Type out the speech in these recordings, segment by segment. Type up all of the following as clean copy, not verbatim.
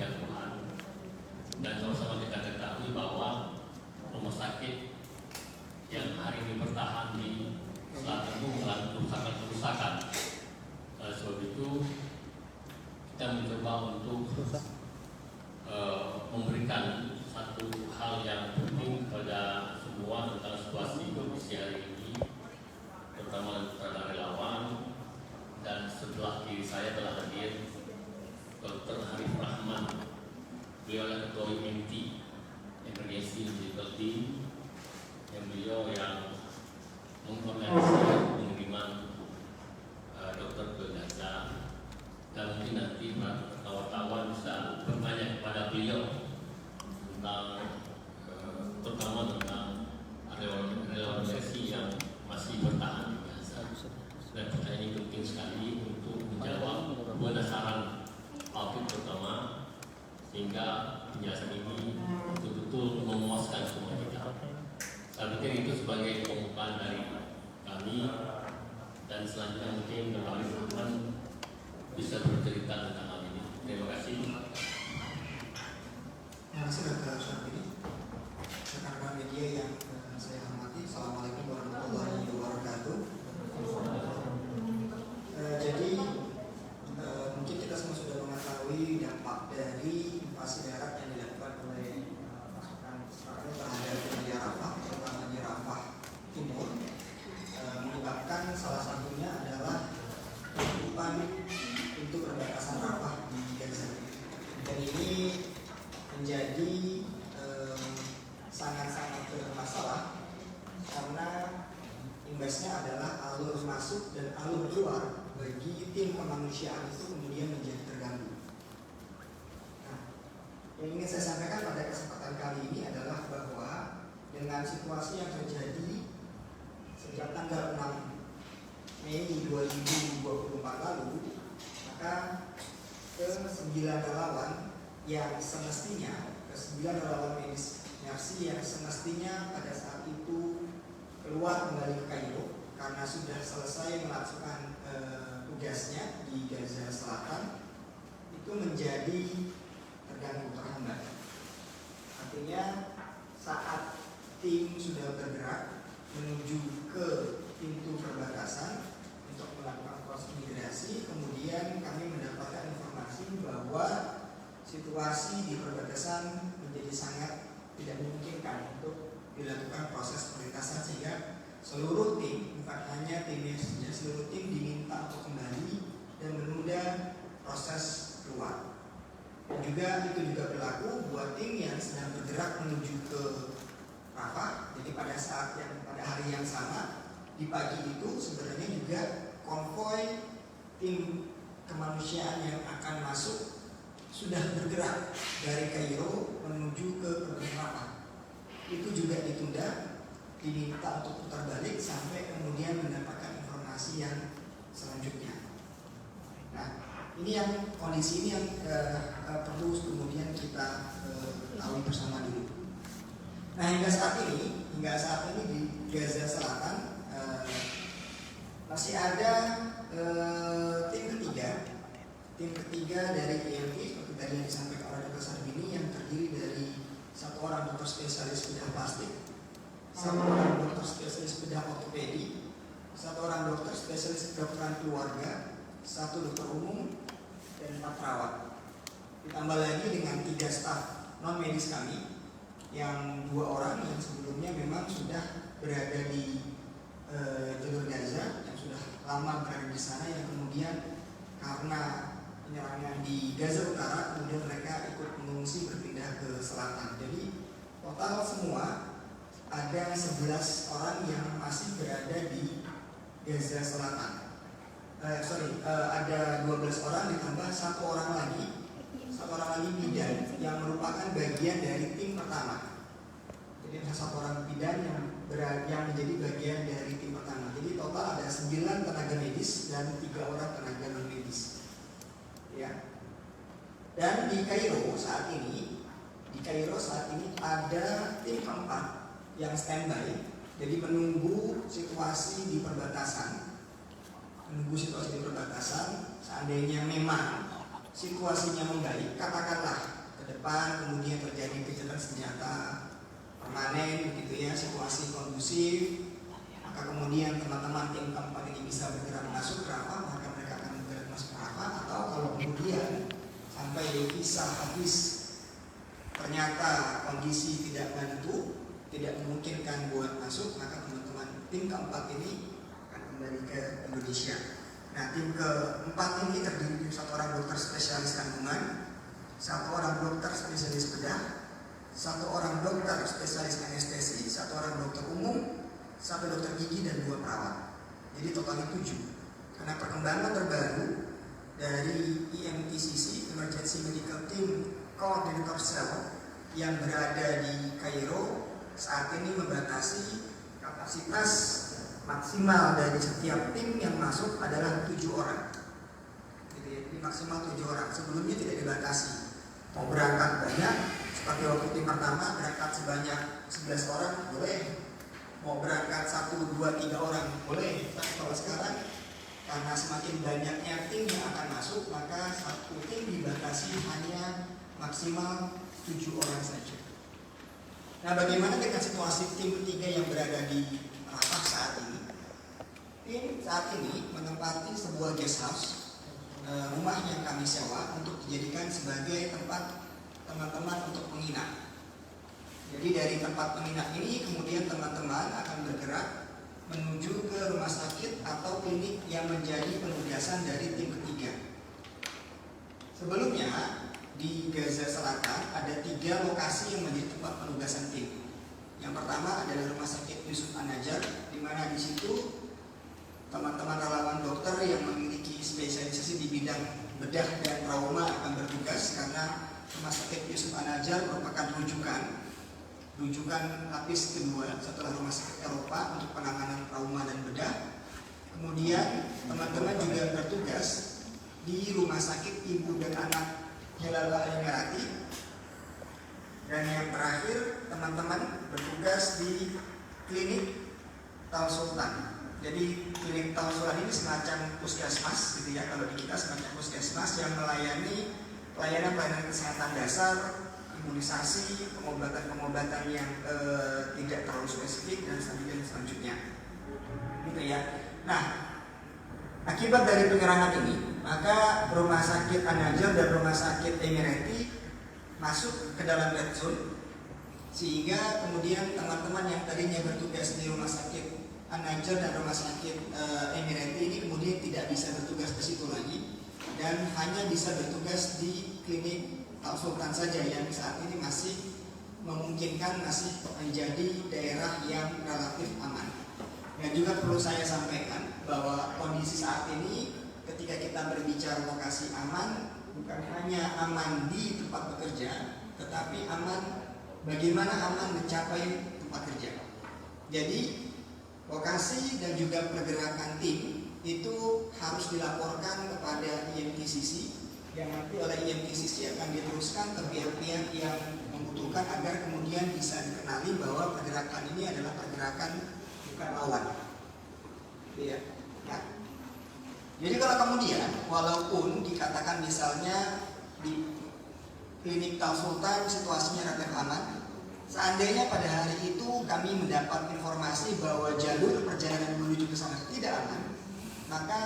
kemuliaan Tuhan. Dan sama-sama kita ketahui bahwa rumah sakit yang hari ini bertahan di selatan itu mengalami kerusakan. Oleh sebab itu kita mencoba untuk memberikan satu hal yang penting kepada semua tentang situasi kondisi hari ini, terutama kepada relawan. Dan sebelah kiri saya telah hadir Dr. Arif Rahman. Beliau adalah Ketua IMT, Emergency Medical Team, yang beliau yang mengorganisasi pengiriman dokter ke Gaza. Dan mungkin nanti wartawan bisa bertanya kepada beliau tentang terutama tentang relawan Messi yang masih bertahan di Gaza. Dan pertanyaan ini penting sekali untuk menjawab penasaran publik terutama, sehingga penjelasan ini betul-betul memuaskan semua kita. Saya pikir itu sebagai pembukaan dari kami, dan selanjutnya mungkin Bapak Rahman bisa bercerita tentang hal ini. Terima kasih. Terima kasih Dr. Syafri. Rekan-rekan media yang saya hormati, Assalamualaikum warahmatullahi wabarakatuh. Jadi mungkin kita semua sudah mengetahui dampak dari invasi darat yang dilakukan oleh pasukan Israel terhadap wilayah Rafah, terutama di Rafah Timur, menyebabkan salah satunya adalah penutupan untuk perbatasan Rafah di Gaza. Dan ini menjadi sangat-sangat bermasalah karena imbasnya adalah alur masuk dan alur keluar bagi tim kemanusiaan itu kemudian menjadi terganggu. Nah, yang ingin saya sampaikan pada kesempatan kali ini adalah bahwa dengan situasi yang terjadi sejak tanggal 6 Mei 2024 lalu, maka ke-9 relawan yang semestinya, ke-9 relawan medis Mercy yang semestinya pada saat itu keluar kembali ke Kairo karena sudah selesai melakukan tugasnya di Gaza Selatan, itu menjadi terganggu, terhambat. Artinya saat tim sudah bergerak menuju ke pintu perbatasan untuk melakukan proses imigrasi, kemudian kami mendapatkan informasi bahwa situasi di perbatasan menjadi sangat tidak memungkinkan untuk dilakukan proses perlintasan, sehingga seluruh tim, bukan hanya timnya saja, seluruh tim diminta untuk kembali dan menunda proses keluar. Dan juga itu juga berlaku buat tim yang sedang bergerak menuju ke Rafah. Jadi pada saat yang pada hari yang sama di pagi itu sebenarnya juga konvoi tim kemanusiaan yang akan masuk sudah bergerak dari Kairo menuju ke Rafah. Itu juga ditunda, diminta untuk putar balik sampai kemudian mendapatkan informasi yang selanjutnya. Nah, ini yang kondisi ini yang perlu kemudian kita tahu bersama dulu. Nah, hingga saat ini di Gaza Selatan masih ada tim ketiga dari IMT seperti tadi yang disampaikan oleh Dr. Sarbini, yang terdiri dari satu orang dokter spesialis bedah plastik, satu orang dokter spesialis bedah ortopedi, satu orang dokter spesialis kedokteran keluarga, satu dokter umum, dan 4 perawat. Ditambah lagi dengan 3 staf non medis kami, yang 2 orang yang sebelumnya memang sudah berada di jalur Gaza, yang sudah lama berada di sana, yang kemudian karena penyerangan di Gaza Utara kemudian mereka ikut mengungsi berpindah ke selatan. Jadi total semua ada 11 orang yang masih berada di Gaza Selatan. Ada 12 orang ditambah satu orang lagi bidan yang merupakan bagian dari tim pertama. Jadi ada satu orang bidan yang menjadi bagian dari tim pertama. Jadi total ada 9 tenaga medis dan 3 orang tenaga non medis. Ya. Dan di Kairo saat ini ada tim keempat yang standby, jadi menunggu situasi di perbatasan. Seandainya memang situasinya membaik, katakanlah ke depan kemudian terjadi gencatan senjata permanen begitu ya, situasi kondusif, maka kemudian teman-teman tim keempat ini bisa bergerak masuk ke Rafah, maka mereka akan bergerak masuk ke Rafah. Atau kalau kemudian sampai kisah habis ternyata kondisi tidak menentu, tidak memungkinkan buat masuk, maka teman-teman tim keempat ini akan kembali ke Indonesia. Nah, tim keempat ini terdiri dari 1 orang dokter spesialis kandungan, 1 orang dokter spesialis bedah, 1 orang dokter spesialis anestesi, 1 orang dokter umum, 1 dokter gigi, dan 2 perawat. Jadi totalnya 7. Karena perkembangan terbaru dari EMTCC, Emergency Medical Team Coordinator Cell, yang berada di Kairo, saat ini membatasi kapasitas maksimal dari setiap tim yang masuk adalah 7 orang. Jadi maksimal 7 orang. Sebelumnya tidak dibatasi. Mau berangkat banyak, seperti waktu tim pertama berangkat sebanyak 11 orang boleh. Mau berangkat 1, 2, 3 orang boleh. Tapi kalau sekarang karena semakin banyaknya tim yang akan masuk, maka satu tim dibatasi hanya maksimal 7 orang saja. Nah, bagaimana dengan situasi tim ketiga yang berada di Rafah saat ini? Tim saat ini menempati sebuah guest house, rumah yang kami sewa untuk dijadikan sebagai tempat teman-teman untuk menginap. Jadi dari tempat menginap ini kemudian teman-teman akan bergerak menuju ke rumah sakit atau klinik yang menjadi penugasan dari tim ketiga. Sebelumnya di Gaza Selatan ada 3 lokasi yang menjadi tempat penugasan tim. Yang pertama adalah Rumah Sakit Yusuf An-Najjar, di mana di situ teman-teman relawan dokter yang memiliki spesialisasi di bidang bedah dan trauma akan bertugas, karena Rumah Sakit Yusuf An-Najjar merupakan rujukan lapis kedua setelah Rumah Sakit Eropa untuk penanganan trauma dan bedah. Kemudian teman-teman juga bertugas di Rumah Sakit Ibu dan Anak Jalal Al-Emirati. Dan yang terakhir, teman-teman bertugas di klinik Tal Sultan. Jadi klinik Tal Sultan ini semacam puskesmas gitu ya, kalau di kita semacam puskesmas yang melayani pelayanan kesehatan dasar, imunisasi, pengobatan-pengobatan yang tidak terlalu spesifik, dan selanjutnya gitu ya. Nah, akibat dari penyerangan ini, maka Rumah Sakit An-Najjar dan Rumah Sakit Emirati masuk ke dalam red zone, sehingga kemudian teman-teman yang tadinya bertugas di Rumah Sakit An-Najjar dan Rumah Sakit Emirati ini kemudian tidak bisa bertugas di situ lagi, dan hanya bisa bertugas di klinik Tal Sultan saja yang saat ini masih memungkinkan, masih menjadi daerah yang relatif aman. Dan juga perlu saya sampaikan bahwa kondisi saat ini ketika kita berbicara lokasi aman, bukan hanya aman di tempat bekerja, tetapi aman bagaimana aman mencapai tempat kerja. Jadi lokasi dan juga pergerakan tim itu harus dilaporkan kepada EMTCC, yang nanti oleh EMTCC akan diteruskan ke pihak-pihak yang membutuhkan agar kemudian bisa dikenali bahwa pergerakan ini adalah pergerakan bukan lawan. Ya. Nah, jadi kalau kemudian walaupun dikatakan misalnya di klinik Tal Sultan situasinya relatif aman, seandainya pada hari itu kami mendapat informasi bahwa jalur perjalanan menuju ke sana tidak aman, maka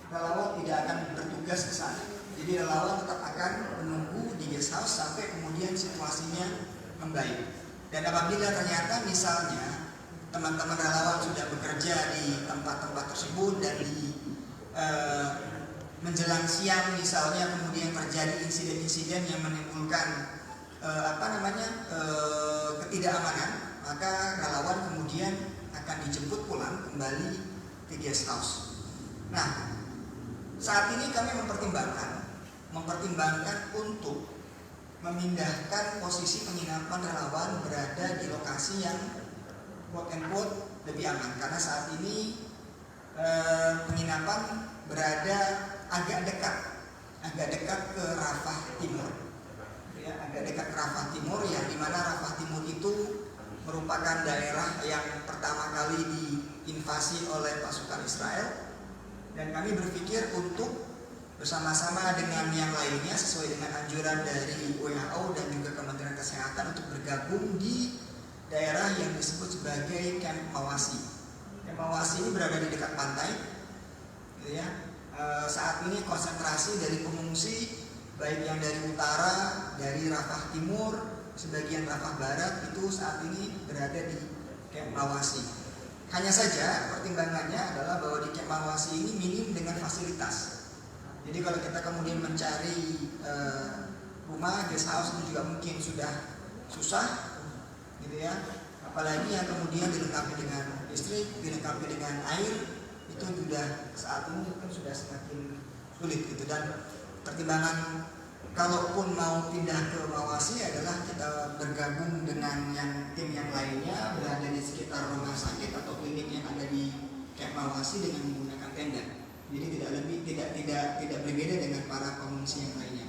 relawan tidak akan bertugas ke sana. Jadi relawan tetap akan menunggu di guest house sampai kemudian situasinya membaik. Dan apabila ternyata misalnya teman-teman relawan sudah bekerja di tempat-tempat tersebut dan di menjelang siang misalnya kemudian terjadi insiden-insiden yang menimbulkan ketidakamanan, maka relawan kemudian akan dijemput pulang kembali ke guest house. Nah, saat ini kami mempertimbangkan untuk memindahkan posisi penginapan relawan berada di lokasi yang quote and quote lebih aman, karena saat ini penginapan berada agak dekat ke Rafah Timur, ya, agak dekat ke Rafah Timur, yang dimana Rafah Timur itu merupakan daerah yang pertama kali diinvasi oleh pasukan Israel. Dan kami berpikir untuk bersama-sama dengan yang lainnya sesuai dengan anjuran dari WHO dan juga Kementerian Kesehatan untuk bergabung di daerah yang disebut sebagai Camp Mawasi. Camp Mawasi ini berada di dekat pantai, gitu ya. Saat ini konsentrasi dari pengungsi baik yang dari utara, dari Rafah Timur, sebagian Rafah Barat itu saat ini berada di Camp Mawasi. Hanya saja pertimbangannya adalah bahwa di Camp Mawasi ini minim dengan fasilitas. Jadi kalau kita kemudian mencari rumah guest house itu juga mungkin sudah susah, gitu ya. Apalagi yang kemudian dilengkapi dengan listrik, dilengkapi dengan air, itu sudah saat ini kan sudah semakin sulit gitu. Dan pertimbangan kalaupun mau pindah ke Mawasi adalah kita bergabung dengan tim yang lainnya berada di sekitar rumah sakit atau klinik yang ada di Camp Mawasi dengan menggunakan tenda. Jadi tidak berbeda dengan para pengungsi yang lainnya.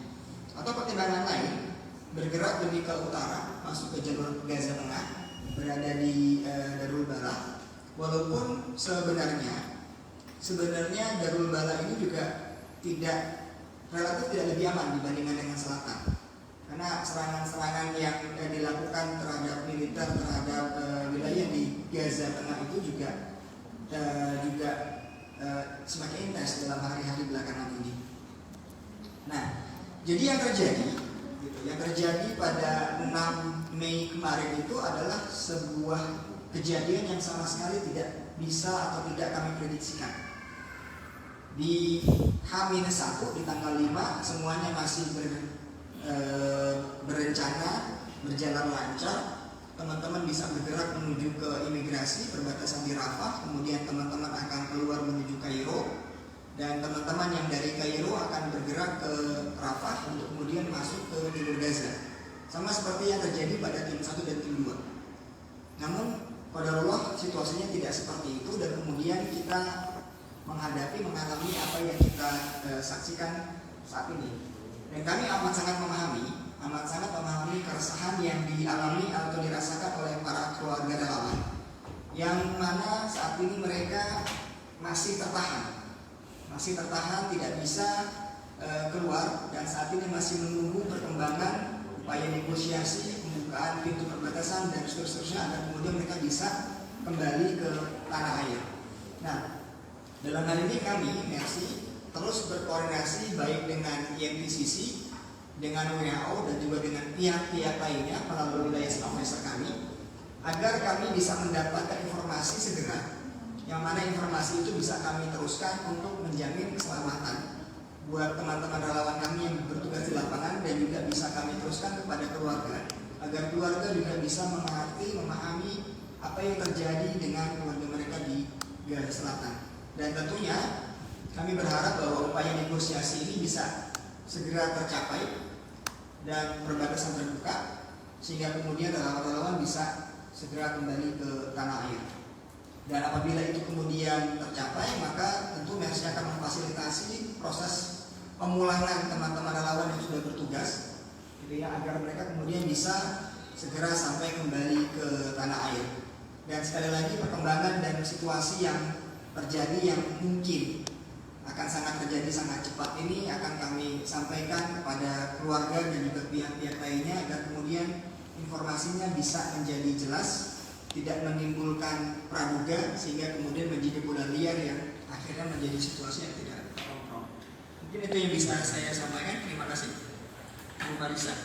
Atau pertimbangan lain, bergerak lebih ke utara, masuk ke jalur Gaza Tengah, berada di Darul Balah. Walaupun sebenarnya Darul Balah ini juga relatif tidak lebih aman dibandingkan dengan selatan. Karena serangan-serangan yang dilakukan terhadap militer terhadap wilayah di Gaza Tengah itu juga semakin intens dalam hari-hari belakangan ini. Nah, jadi yang terjadi pada 6 Mei kemarin itu adalah sebuah kejadian yang sama sekali tidak bisa atau tidak kami prediksikan. Di H-1 di tanggal 5 semuanya masih berencana berjalan lancar. Teman-teman bisa bergerak menuju ke imigrasi perbatasan di Rafah, kemudian teman-teman akan keluar menuju Kairo, dan teman-teman yang dari Kairo akan bergerak ke Rafah untuk kemudian masuk ke jalur Gaza. Sama seperti yang terjadi pada tim 1 dan tim 2. Namun qadarullah situasinya tidak seperti itu, dan kemudian kita mengalami apa yang kita saksikan saat ini. Dan kami amat sangat memahami keresahan yang dialami atau dirasakan oleh para keluarga relawan, yang mana saat ini mereka masih tertahan tidak bisa keluar, dan saat ini masih menunggu perkembangan upaya negosiasi pembukaan pintu perbatasan dan seterusnya agar kemudian mereka bisa kembali ke tanah air. Nah, dalam hal ini kami Mercy terus berkoordinasi baik dengan IMPCC, dengan WHO dan juga dengan pihak-pihak lainnya melalui liaison officer kami, agar kami bisa mendapatkan informasi segera, yang mana informasi itu bisa kami teruskan untuk menjamin keselamatan buat teman-teman relawan kami yang bertugas di lapangan, dan juga bisa kami teruskan kepada keluarga, agar keluarga juga bisa memahami apa yang terjadi dengan keluarga mereka di Gaza Selatan. Dan tentunya kami berharap bahwa upaya negosiasi ini bisa segera tercapai dan perbatasan terbuka, sehingga kemudian relawan-relawan bisa segera kembali ke tanah air. Dan apabila itu kemudian tercapai, maka tentu Mercy akan memfasilitasi proses pemulangan teman-teman relawan yang sudah bertugas, gitu ya, agar mereka kemudian bisa segera sampai kembali ke tanah air. Dan sekali lagi, perkembangan dan situasi yang terjadi yang mungkin akan sangat cepat ini akan kami sampaikan kepada keluarga dan juga pihak-pihak lainnya, agar kemudian informasinya bisa menjadi jelas, tidak menimbulkan praduga, sehingga kemudian menjadi bola liar yang akhirnya menjadi situasi yang tidak terkontrol. Mungkin itu yang bisa saya sampaikan. Terima kasih, Bu Marisa.